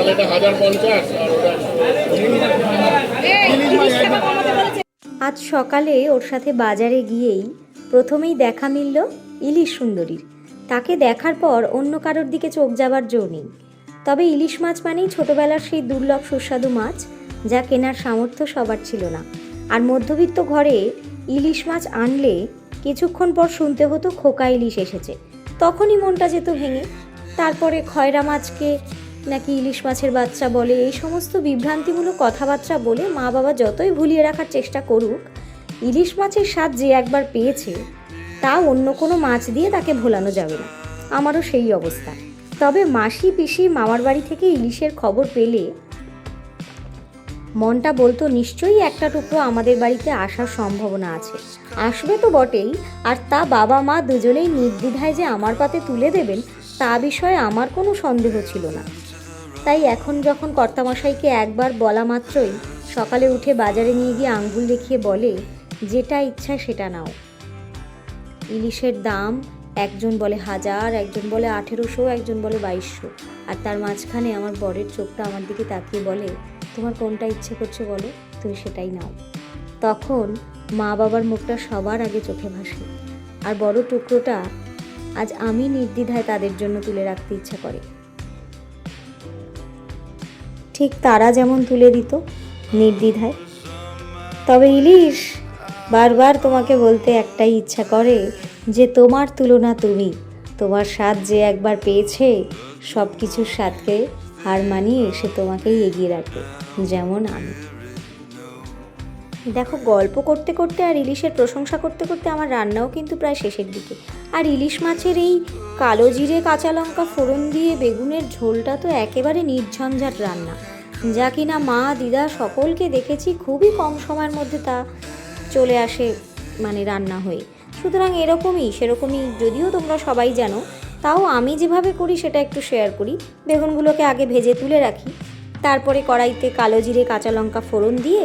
তাহলে এটা 1050 আর ওটা আজ সকালে ওর সাথে বাজারে গিয়েই প্রথমেই দেখা মিলল ইলিশ সুন্দরীর। তাকে দেখার পর অন্য কারোর দিকে চোখ যাবার জো নেই। তবে ইলিশ মাছ মানেই ছোটবেলার সেই দুর্লভ সুস্বাদু মাছ, যা কেনার সামর্থ্য সবার ছিল না। আর মধ্যবিত্ত ঘরে ইলিশ মাছ আনলে কিছুক্ষণ পর শুনতে হতো খোকা ইলিশ এসেছে, তখনই মনটা যেত ভেঙে। তারপরে খয়রা মাছকে নাকি ইলিশ মাছের বাচ্চা বলে, এই সমস্ত বিভ্রান্তিমূলক কথাবার্তা বলে মা বাবা যতই ভুলিয়ে রাখার চেষ্টা করুক, ইলিশ মাছের স্বাদ যে একবার পেয়েছে তা অন্য কোনো মাছ দিয়ে তাকে ভোলানো যাবে না। আমারও সেই অবস্থা। তবে মাসি পিসি মামার বাড়ি থেকে ইলিশের খবর পেলে মনটা বলতো নিশ্চয়ই একটা টুকরো আমাদের বাড়িতে আসার সম্ভাবনা আছে। আসবে তো বটেই, আর তা বাবা মা দুজনেই নির্দ্বিধায় যে আমার পাতে তুলে দেবেন তা বিষয়ে আমার কোনো সন্দেহ ছিল না। তাই এখন যখন কর্তামশাইকে একবার বলা মাত্রই সকালে উঠে বাজারে নিয়ে গিয়ে আঙ্গুল দেখিয়ে বলে, যেটা ইচ্ছা সেটা নাও। ইলিশের দাম একজন বলে 1000, একজন বলে 1800, একজন বলে 2200। আর তার মাঝখানে আমার বরের চোখটা আমার দিকে তাকিয়ে বলে, তোমার কোনটা ইচ্ছে করছে বলো, তুমি সেটাই নাও। তখন মা বাবার মুখটা সবার আগে চোখে ভাসে। আর বড় টুকরোটা আজ আমি নির্দ্বিধায় তাদের জন্য তুলে রাখতে ইচ্ছা করে, ঠিক তারা যেমন তুলে দিত নির্দ্বিধায়। তবে ইলিশ, বারবার তোমাকে বলতে একটাই ইচ্ছা করে যে তোমার তুলনা তুমি, তোমার স্বাদ যে একবার পেয়েছে সব কিছুর স্বাদকে হার মানিয়ে সে তোমাকেই এগিয়ে রাখে, যেমন আমি। দেখো, গল্প করতে করতে আর ইলিশের প্রশংসা করতে করতে আমার রান্নাও কিন্তু প্রায় শেষের দিকে। আর ইলিশ মাছের এই কালো জিরে কাঁচা লঙ্কা ফোড়ন দিয়ে বেগুনের ঝোলটা তো একেবারে নির্ঝঞ্ঝাট রান্না, যা কিনা মা দিদা সকলকে দেখেছি খুবই কম সময়ের মধ্যে তা চলে আসে, মানে রান্না হয়ে। সুতরাং সেরকমই যদিও তোমরা সবাই জানো, তাও আমি যেভাবে করি সেটা একটু শেয়ার করি। বেগুনগুলোকে আগে ভেজে তুলে রাখি, তারপরে কড়াইতে কালো জিরে কাঁচা লঙ্কা ফোড়ন দিয়ে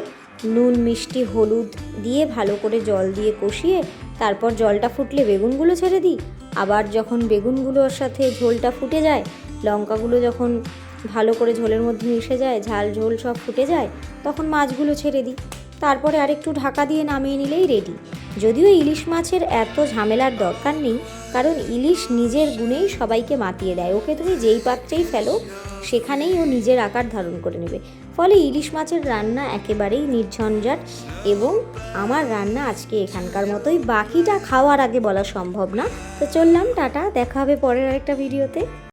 নুন মিষ্টি হলুদ দিয়ে ভালো করে জল দিয়ে কষিয়ে তারপর জলটা ফুটলে বেগুনগুলো ছেড়ে দিই। আবার যখন বেগুনগুলোর সাথে ঝোলটা ফুটে যায়, লঙ্কাগুলো যখন ভালো করে ঝোলের মধ্যে মিশে যায়, ঝাল ঝোল সব ফুটে যায়, তখন মাছগুলো ছেড়ে দিই। তারপরে আরেকটু ঢাকা দিয়ে নামিয়ে নিলেই রেডি। যদিও ইলিশ মাছের এত ঝামেলার দরকার নেই, কারণ ইলিশ নিজের গুণেই সবাইকে মাতিয়ে দেয়। ওকে তুমি যেই পাত্রেই ফেলো সেখানেই ও নিজের আকার ধারণ করে নেবে। ফলে ইলিশ মাছের রান্না একেবারেই নির্ঝঞ্ঝাট। এবং আমার রান্না আজকে এখানকার মতোই, বাকিটা খাওয়ার আগে বলা সম্ভব না। তো চললাম, টাটা, দেখা হবে পরের আরেকটা ভিডিওতে।